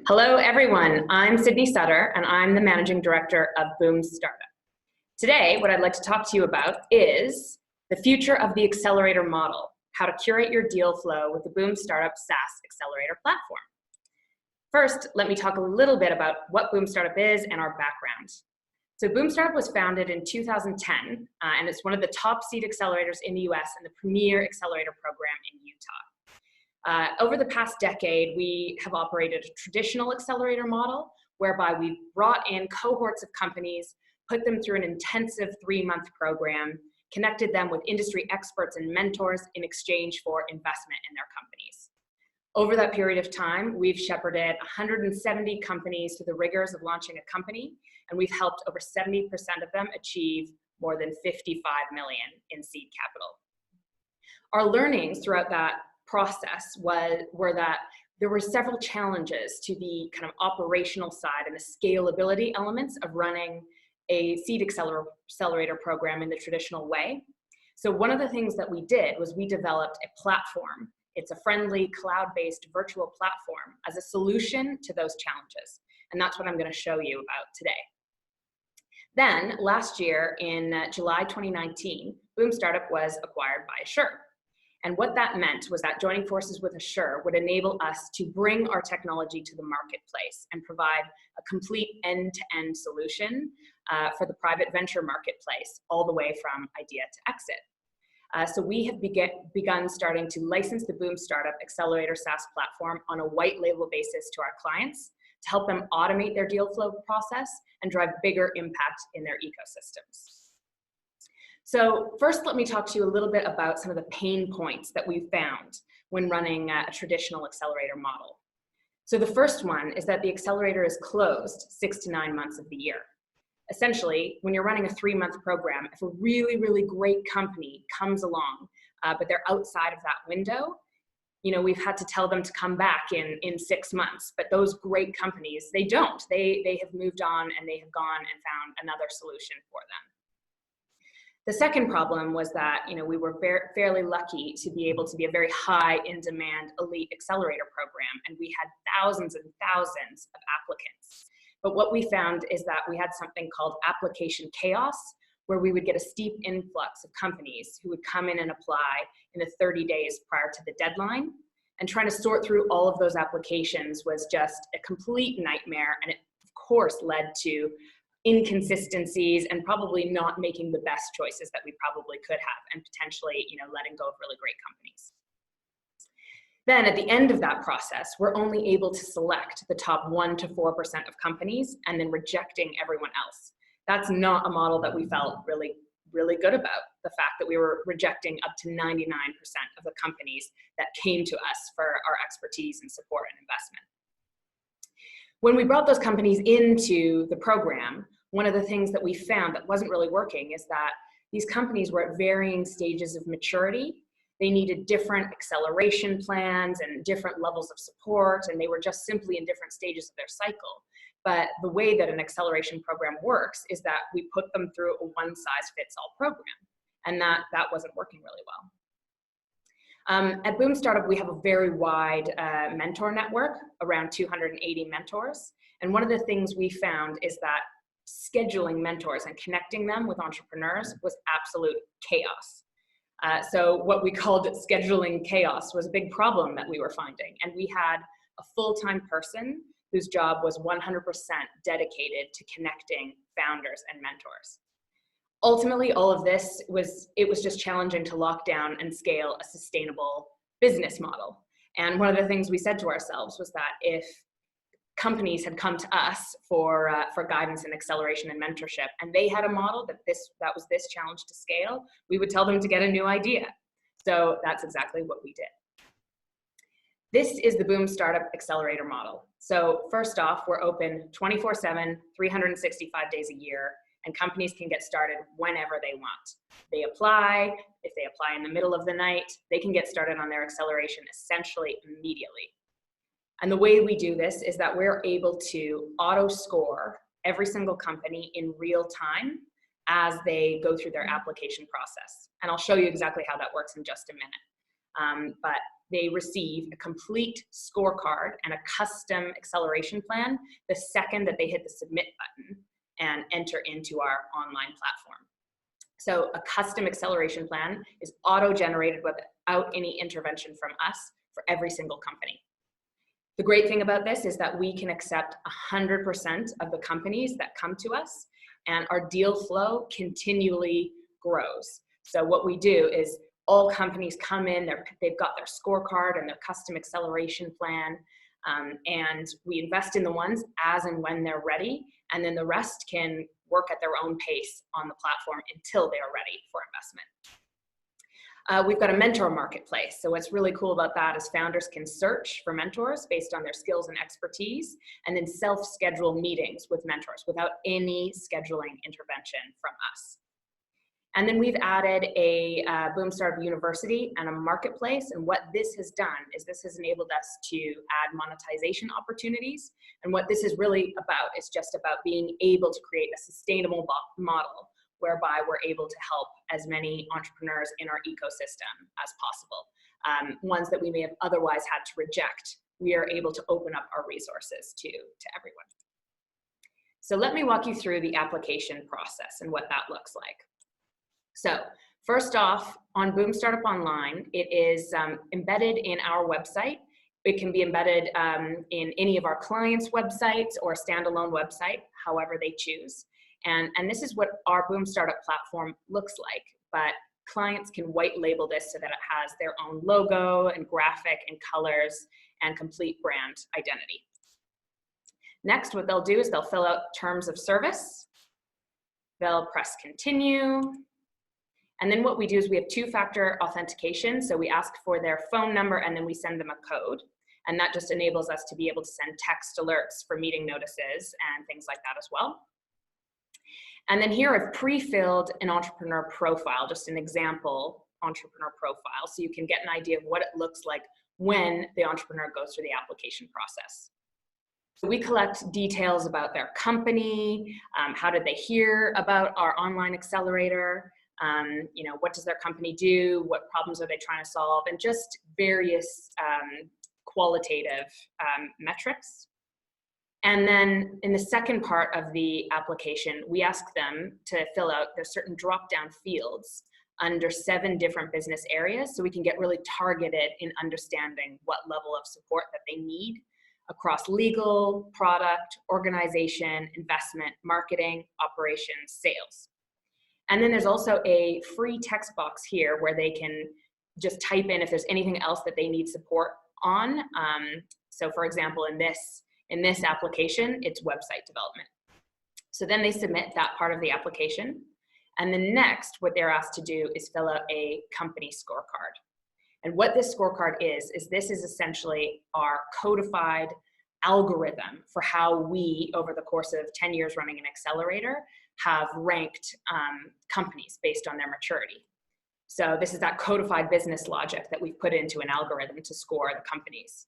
Hello, everyone. I'm Sydney Sutter, and I'm the Managing Director of BoomStartup. Today, what I'd like to talk to you about is the future of the accelerator model, how to curate your deal flow with the BoomStartup SaaS accelerator platform. First, let me talk a little bit about what BoomStartup is and our background. So BoomStartup was founded in 2010, and it's one of the top seed accelerators in the US and the premier accelerator program in Utah. Over the past decade, we have operated a traditional accelerator model whereby we've brought in cohorts of companies, put them through an intensive 3-month program, connected them with industry experts and mentors in exchange for investment in their companies. Over that period of time, we've shepherded 170 companies through the rigors of launching a company, and we've helped over 70% of them achieve more than 55 million in seed capital. Our learnings throughout that process were that there were several challenges to the kind of operational side and the scalability elements of running a seed accelerator program in the traditional way. So one of the things that we did was we developed a platform. It's a friendly cloud-based virtual platform as a solution to those challenges. And that's what I'm going to show you about today. Then last year in July 2019, BoomStartup was acquired by Assure. And what that meant was that joining forces with Assure would enable us to bring our technology to the marketplace and provide a complete end-to-end solution for the private venture marketplace, all the way from idea to exit. So we have begun starting to license the BoomStartup Accelerator SaaS platform on a white label basis to our clients to help them automate their deal flow process and drive bigger impact in their ecosystems. So first, let me talk to you a little bit about some of the pain points that we've found when running a traditional accelerator model. So the first one is that the accelerator is closed 6 to 9 months of the year. Essentially, when you're running a 3-month program, if a really, really great company comes along, but they're outside of that window, we've had to tell them to come back in 6 months. But those great companies, they don't. They have moved on and they have gone and found another solution for them. The second problem was that we were fairly lucky to be able to be a very high in-demand elite accelerator program, and we had thousands and thousands of applicants. But what we found is that we had something called application chaos, where we would get a steep influx of companies who would come in and apply in the 30 days prior to the deadline. And trying to sort through all of those applications was just a complete nightmare, and it, of course, led to inconsistencies and probably not making the best choices that we probably could have, and potentially letting go of really great companies. Then at the end of that process, we're only able to select the top 1 to 4% of companies and then rejecting everyone else. That's not a model that we felt really good about, the fact that we were rejecting up to 99% of the companies that came to us for our expertise and support and investment. When we brought those companies into the program, one of the things that we found that wasn't really working is that these companies were at varying stages of maturity. They needed different acceleration plans and different levels of support, and they were just simply in different stages of their cycle. But the way that an acceleration program works is that we put them through a one-size-fits-all program, and that wasn't working really well. At BoomStartup, we have a very wide mentor network, around 280 mentors. And one of the things we found is that scheduling mentors and connecting them with entrepreneurs was absolute chaos. So what we called scheduling chaos was a big problem that we were finding. And we had a full-time person whose job was 100% dedicated to connecting founders and mentors. Ultimately, all of this was just challenging to lock down and scale a sustainable business model. And one of the things we said to ourselves was that if companies had come to us for guidance and acceleration and mentorship, and they had a model that was this challenge to scale, we would tell them to get a new idea. So that's exactly what we did. This is the BoomStartup Accelerator model. So first off, we're open 24/7, 365 days a year, and companies can get started whenever they want. They apply. If they apply in the middle of the night, they can get started on their acceleration essentially immediately. And the way we do this is that we're able to auto-score every single company in real time as they go through their application process. And I'll show you exactly how that works in just a minute. but they receive a complete scorecard and a custom acceleration plan the second that they hit the submit button and enter into our online platform. So a custom acceleration plan is auto-generated without any intervention from us for every single company. The great thing about this is that we can accept 100% of the companies that come to us, and our deal flow continually grows. So what we do is all companies come in, they've got their scorecard and their custom acceleration plan, and we invest in the ones as and when they're ready, and then the rest can work at their own pace on the platform until they are ready for investment. We've got a mentor marketplace. So what's really cool about that is founders can search for mentors based on their skills and expertise, and then self-schedule meetings with mentors without any scheduling intervention from us. And then we've added a BoomStartup University and a marketplace. And what this has done is this has enabled us to add monetization opportunities. And what this is really about is just about being able to create a sustainable model whereby we're able to help as many entrepreneurs in our ecosystem as possible. Ones that we may have otherwise had to reject, we are able to open up our resources to everyone. So let me walk you through the application process and what that looks like. So first off, on BoomStartup Online, it is embedded in our website. It can be embedded in any of our clients' websites or a standalone website, however they choose. And this is what our BoomStartup platform looks like, but clients can white label this so that it has their own logo and graphic and colors and complete brand identity. Next, what they'll do is they'll fill out terms of service. They'll press continue. And then what we do is we have two-factor authentication. So we ask for their phone number and then we send them a code. And that just enables us to be able to send text alerts for meeting notices and things like that as well. And then here I've pre-filled an entrepreneur profile, just an example entrepreneur profile, so you can get an idea of what it looks like when the entrepreneur goes through the application process. So we collect details about their company, how did they hear about our online accelerator, what does their company do, what problems are they trying to solve, and just various qualitative metrics. And then in the second part of the application, we ask them to fill out, there's certain drop-down fields under 7 different business areas, so we can get really targeted in understanding what level of support that they need across legal, product, organization, investment, marketing, operations, sales. And then there's also a free text box here where they can just type in if there's anything else that they need support on. So for example, in this application, it's website development. So then they submit that part of the application. And then next, what they're asked to do is fill out a company scorecard. And what this scorecard is this is essentially our codified algorithm for how we, over the course of 10 years running an accelerator, have ranked companies based on their maturity. So this is that codified business logic that we've put into an algorithm to score the companies.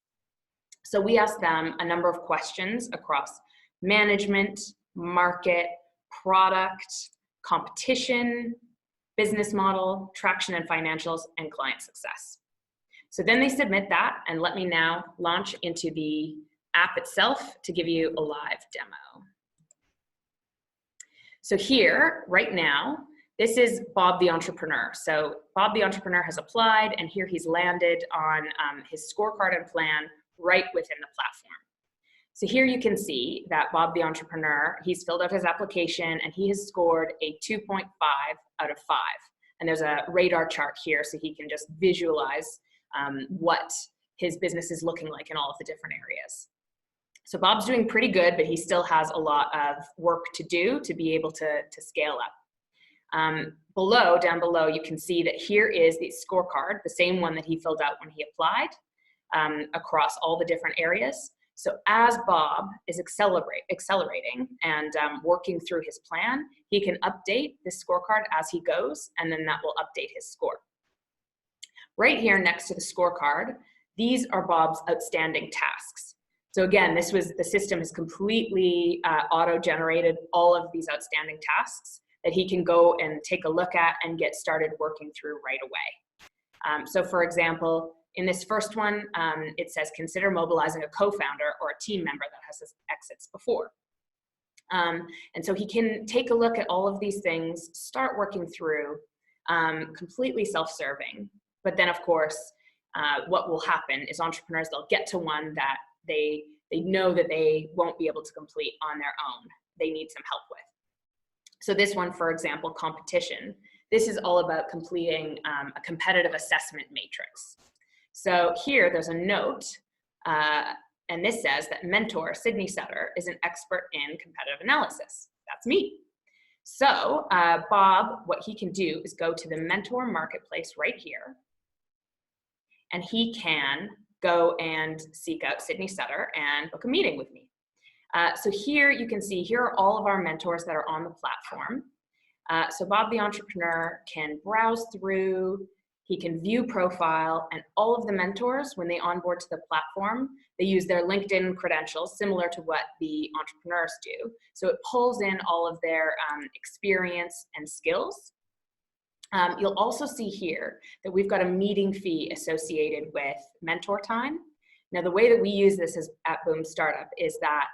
So we ask them a number of questions across management, market, product, competition, business model, traction and financials, and client success. So then they submit that, and let me now launch into the app itself to give you a live demo. So here, right now, this is Bob the Entrepreneur. So Bob the Entrepreneur has applied, and here he's landed on his scorecard and plan right within the platform. So here you can see that Bob the Entrepreneur, he's filled out his application and he has scored a 2.5 out of 5. And there's a radar chart here so he can just visualize what his business is looking like in all of the different areas. So Bob's doing pretty good, but he still has a lot of work to do to be able to scale up. Down below, you can see that here is the scorecard, the same one that he filled out when he applied, across all the different areas. So as Bob is accelerating and working through his plan, he can update this scorecard as he goes, and then that will update his score. Right here next to the scorecard, these are Bob's outstanding tasks. So again, the system has completely auto-generated all of these outstanding tasks that he can go and take a look at and get started working through right away. So for example, in this first one, it says consider mobilizing a co-founder or a team member that has exits before. And so he can take a look at all of these things, start working through, completely self-serving. But then of course, what will happen is entrepreneurs, they'll get to one that they know that they won't be able to complete on their own. They need some help with. So this one, for example, competition. This is all about completing a competitive assessment matrix. So here there's a note, and this says that mentor Sydney Sutter is an expert in competitive analysis. That's me. So Bob, what he can do is go to the mentor marketplace right here, and he can go and seek out Sydney Sutter and book a meeting with me. So here you can see, here are all of our mentors that are on the platform. So Bob the entrepreneur can browse through, he can view profile, and all of the mentors, when they onboard to the platform, they use their LinkedIn credentials, similar to what the entrepreneurs do. So it pulls in all of their experience and skills. You'll also see here that we've got a meeting fee associated with mentor time. Now, the way that we use this at BoomStartup is that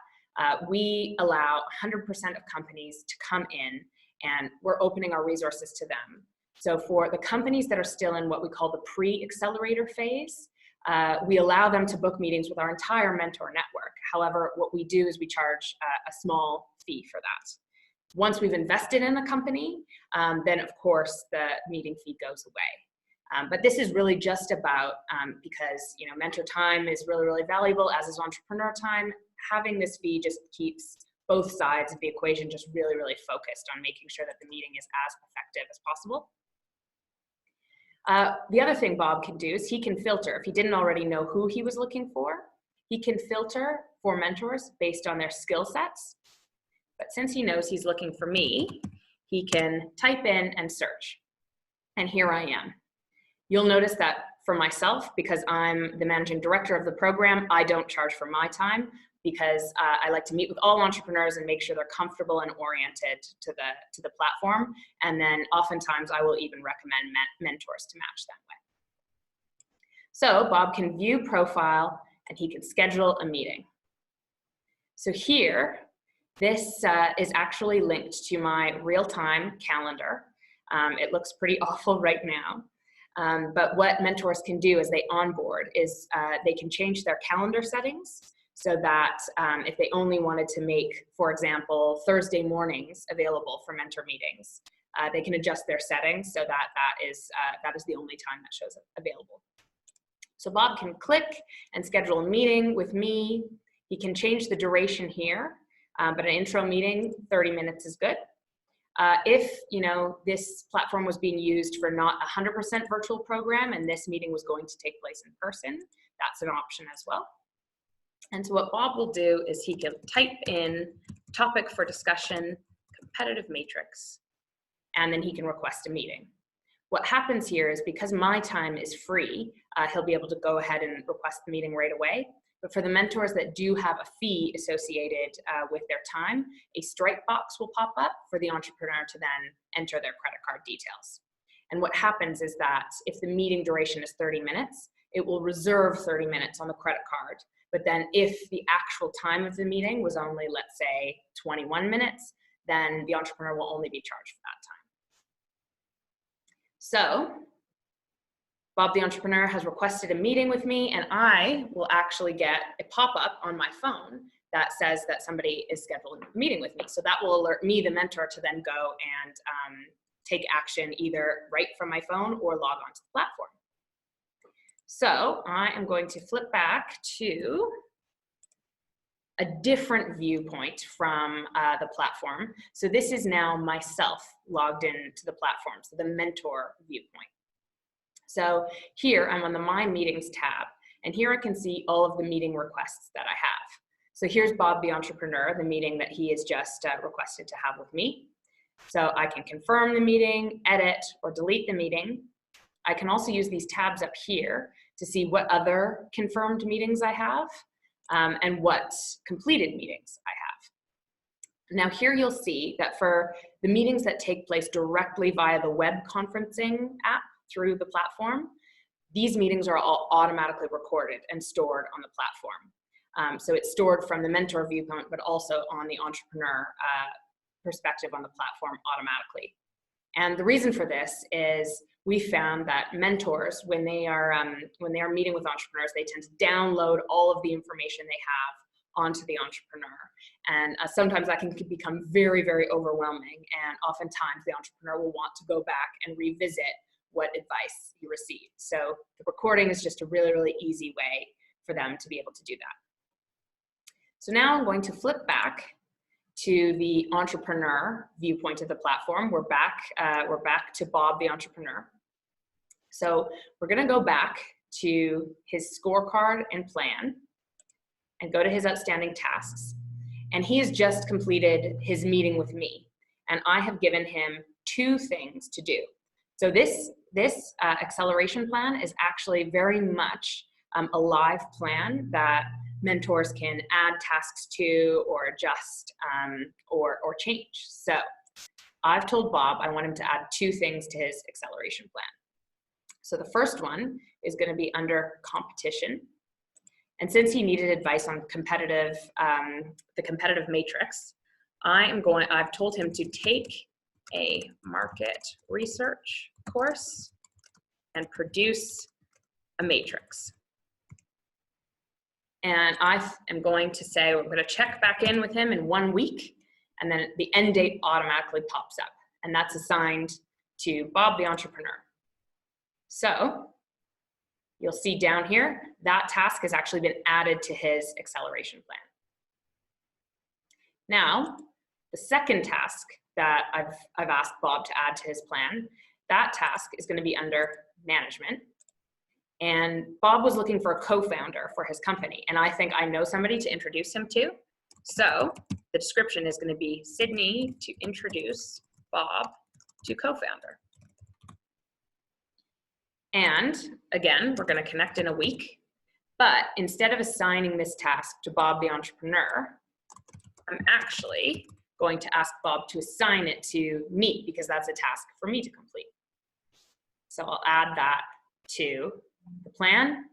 we allow 100% of companies to come in, and we're opening our resources to them. So for the companies that are still in what we call the pre-accelerator phase, we allow them to book meetings with our entire mentor network. However, what we do is we charge a small fee for that. Once we've invested in a company, then of course the meeting fee goes away. But this is really just about, because mentor time is really, really valuable, as is entrepreneur time. Having this fee just keeps both sides of the equation just really, really focused on making sure that the meeting is as effective as possible. The other thing Bob can do is he can filter. If he didn't already know who he was looking for, he can filter for mentors based on their skill sets. But since he knows he's looking for me, he can type in and search. And here I am. You'll notice that for myself, because I'm the managing director of the program, I don't charge for my time, because I like to meet with all entrepreneurs and make sure they're comfortable and oriented to the platform. And then oftentimes I will even recommend mentors to match them with. So Bob can view profile and he can schedule a meeting. So here, this is actually linked to my real-time calendar. It looks pretty awful right now. But what mentors can do as they onboard is they can change their calendar settings, so that if they only wanted to make, for example, Thursday mornings available for mentor meetings, they can adjust their settings so that that is the only time that shows up available. So Bob can click and schedule a meeting with me. He can change the duration here, but an intro meeting, 30 minutes is good. If this platform was being used for not 100% virtual program and this meeting was going to take place in person, that's an option as well. And so what Bob will do is he can type in topic for discussion, competitive matrix, and then he can request a meeting. What happens here is, because my time is free, he'll be able to go ahead and request the meeting right away. But for the mentors that do have a fee associated with their time, a Stripe box will pop up for the entrepreneur to then enter their credit card details. And what happens is that if the meeting duration is 30 minutes, it will reserve 30 minutes on the credit card. But then if the actual time of the meeting was only, let's say, 21 minutes, then the entrepreneur will only be charged for that time. So Bob the entrepreneur has requested a meeting with me, and I will actually get a pop-up on my phone that says that somebody is scheduling a meeting with me. So that will alert me, the mentor, to then go and take action either right from my phone or log onto the platform. So I am going to flip back to a different viewpoint from the platform. So this is now myself logged into the platform, so the mentor viewpoint. So here I'm on the My Meetings tab, and here I can see all of the meeting requests that I have. So here's Bob the entrepreneur, the meeting that he has just requested to have with me. So I can confirm the meeting, edit, or delete the meeting. I can also use these tabs up here to see what other confirmed meetings I have and what completed meetings I have. Now here you'll see that for the meetings that take place directly via the web conferencing app through the platform, these meetings are all automatically recorded and stored on the platform. So it's stored from the mentor viewpoint, but also on the entrepreneur perspective on the platform automatically. And the reason for this is we found that mentors, when they are meeting with entrepreneurs, they tend to download all of the information they have onto the entrepreneur. And sometimes that can become very, very overwhelming. And oftentimes the entrepreneur will want to go back and revisit what advice you received. So the recording is just a really, really easy way for them to be able to do that. So now I'm going to flip back to the entrepreneur viewpoint of the platform. We're back to Bob, the entrepreneur. So we're gonna go back to his scorecard and plan and go to his outstanding tasks. And he has just completed his meeting with me. And I have given him 2 things to do. So this acceleration plan is actually very much a live plan that mentors can add tasks to or adjust or change. So I've told Bob I want him to add 2 things to his acceleration plan. So the first one is going to be under competition. And since he needed advice on the competitive matrix, I've told him to take a market research course and produce a matrix. And I am going to say we're going to check back in with him in 1 week, and then the end date automatically pops up, and that's assigned to Bob the entrepreneur. So you'll see down here that task has actually been added to his acceleration plan. Now, the second task that I've asked Bob to add to his plan, that task is going to be under management. And Bob was looking for a co-founder for his company, and I think I know somebody to introduce him to. So the description is going to be Sydney to introduce Bob to co-founder. And again, we're going to connect in a week, but instead of assigning this task to Bob the entrepreneur, I'm actually going to ask Bob to assign it to me because that's a task for me to complete. So I'll add that to the plan,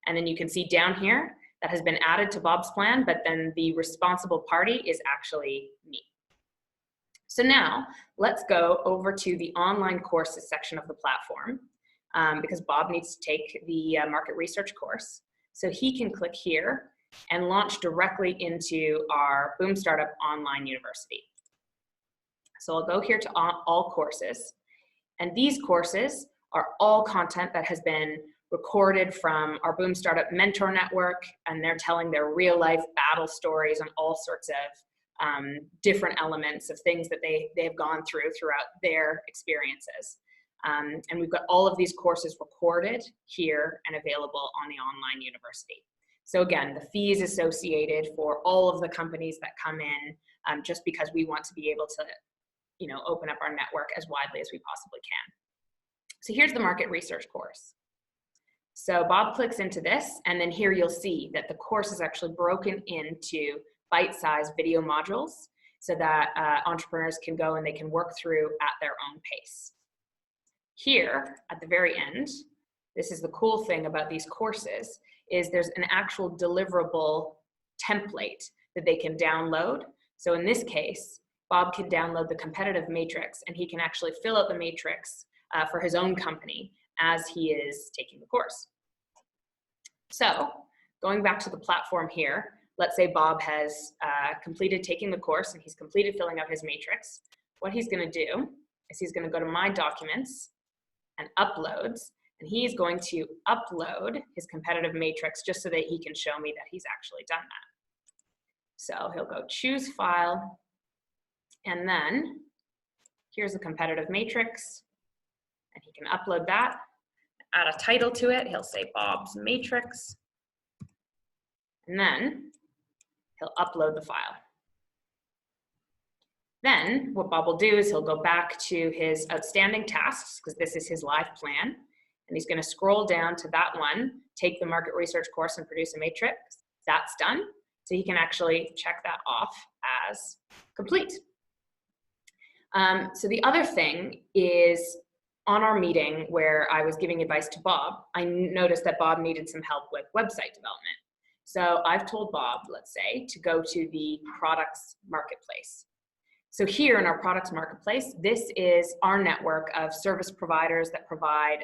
and then you can see down here that has been added to Bob's plan, but then the responsible party is actually me. So now let's go over to the online courses section of the platform because Bob needs to take the market research course. So he can click here and launch directly into our BoomStartup online university. So I'll go here to all courses, and these courses are all content that has been recorded from our BoomStartup mentor network, and they're telling their real life battle stories on all sorts of different elements of things that they've gone throughout their experiences. And we've got all of these courses recorded here and available on the online university. So again, the fees associated for all of the companies that come in, just because we want to be able to, open up our network as widely as we possibly can. So here's the market research course. So Bob clicks into this, and then here you'll see that the course is actually broken into bite-sized video modules so that entrepreneurs can go and they can work through at their own pace. Here, at the very end, this is the cool thing about these courses, is there's an actual deliverable template that they can download. So in this case, Bob can download the competitive matrix, and he can actually fill out the matrix for his own company as he is taking the course. So going back to the platform here, let's say Bob has completed taking the course and he's completed filling out his matrix. What he's going to do is he's going to go to My Documents and Uploads, and he's going to upload his competitive matrix just so that he can show me that he's actually done that. So he'll go Choose File, and then here's the competitive matrix, and he can upload that, add a title to it. He'll say Bob's Matrix, and then he'll upload the file. Then what Bob will do is he'll go back to his outstanding tasks, because this is his live plan, and he's going to scroll down to that one, take the market research course and produce a matrix. That's done. So he can actually check that off as complete. So the other thing is on our meeting where I was giving advice to Bob, I noticed that Bob needed some help with website development. So I've told Bob, let's say, to go to the products marketplace. So here in our products marketplace, this is our network of service providers that provide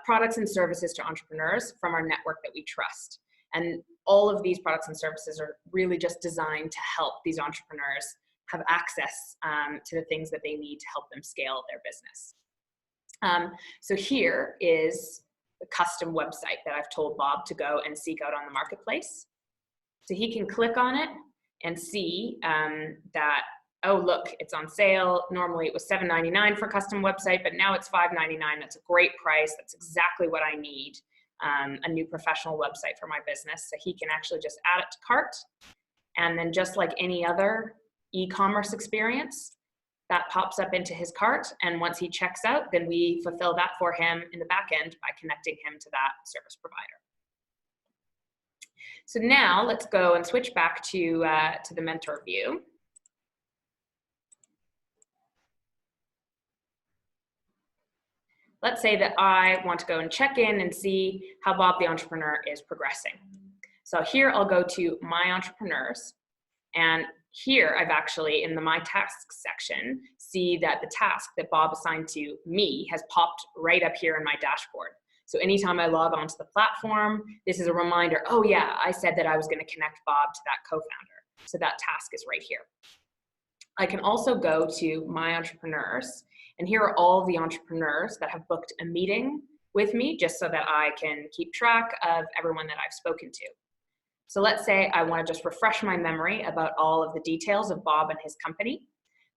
products and services to entrepreneurs from our network that we trust. And all of these products and services are really just designed to help these entrepreneurs have access to the things that they need to help them scale their business. So here is the custom website that I've told Bob to go and seek out on the marketplace. So he can click on it and see that, oh, look, it's on sale. Normally it was $7.99 for a custom website, but now it's $5.99. That's a great price. That's exactly what I need, a new professional website for my business. So he can actually just add it to cart. And then just like any other e-commerce experience, that pops up into his cart, and once he checks out, then we fulfill that for him in the back end by connecting him to that service provider. So now let's go and switch back to the mentor view. Let's say that I want to go and check in and see how Bob the entrepreneur is progressing. So here I'll go to My Entrepreneurs, and here I've actually, in the My Tasks section, see that the task that Bob assigned to me has popped right up here in my dashboard. So anytime I log onto the platform, this is a reminder, oh yeah, I said that I was going to connect Bob to that co-founder. So that task is right here. I can also go to My Entrepreneurs, and here are all the entrepreneurs that have booked a meeting with me, just so that I can keep track of everyone that I've spoken to. So let's say I want to just refresh my memory about all of the details of Bob and his company.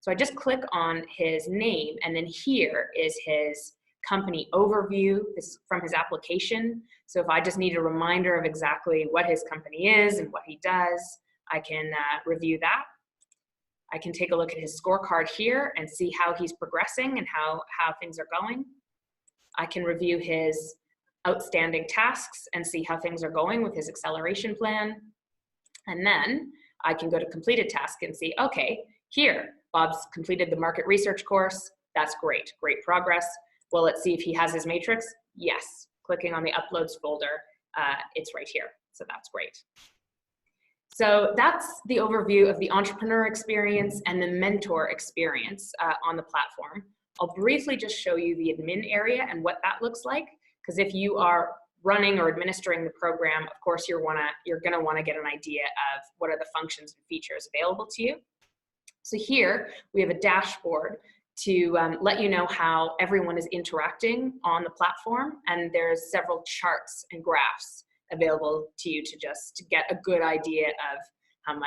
So I just click on his name, and then here is his company overview. This is from his application. So if I just need a reminder of exactly what his company is and what he does, I can review that. I can take a look at his scorecard here and see how he's progressing and how things are going. I can review his outstanding tasks and see how things are going with his acceleration plan. And then I can go to completed task and see, okay, here, Bob's completed the market research course. That's great, great progress. Well, let's see if he has his matrix. Yes, clicking on the uploads folder, it's right here. So that's great. So that's the overview of the entrepreneur experience and the mentor experience on the platform. I'll briefly just show you the admin area and what that looks like. Because if you are running or administering the program, of course, you're gonna wanna get an idea of what are the functions and features available to you. So here we have a dashboard to let you know how everyone is interacting on the platform, and there's several charts and graphs available to you to just get a good idea of how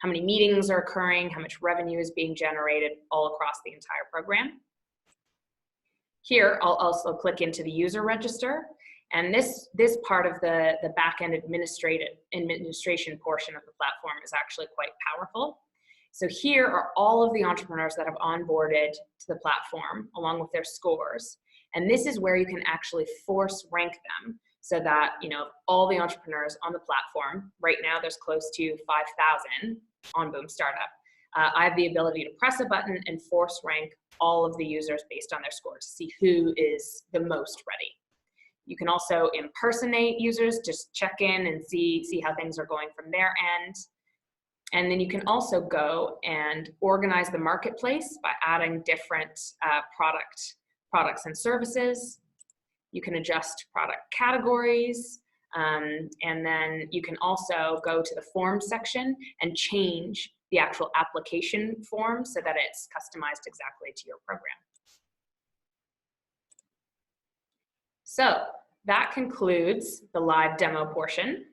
many meetings are occurring, how much revenue is being generated all across the entire program. Here, I'll also click into the user register, and this part of the back-end administration portion of the platform is actually quite powerful. So here are all of the entrepreneurs that have onboarded to the platform along with their scores, and this is where you can actually force rank them so that, you know, all the entrepreneurs on the platform, right now there's close to 5,000 on BoomStartup. I have the ability to press a button and force rank all of the users based on their score to see who is the most ready. You can also impersonate users, just check in and see how things are going from their end. And then you can also go and organize the marketplace by adding different products and services. You can adjust product categories. And then you can also go to the form section and change the actual application form so that it's customized exactly to your program. So that concludes the live demo portion.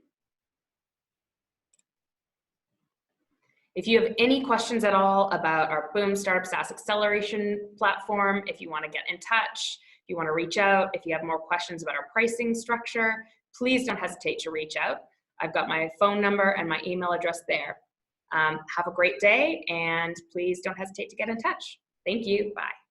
If you have any questions at all about our BoomStartup SaaS acceleration platform, if you want to get in touch, if you want to reach out, if you have more questions about our pricing structure, please don't hesitate to reach out. I've got my phone number and my email address there. Have a great day, and please don't hesitate to get in touch. Thank you. Bye.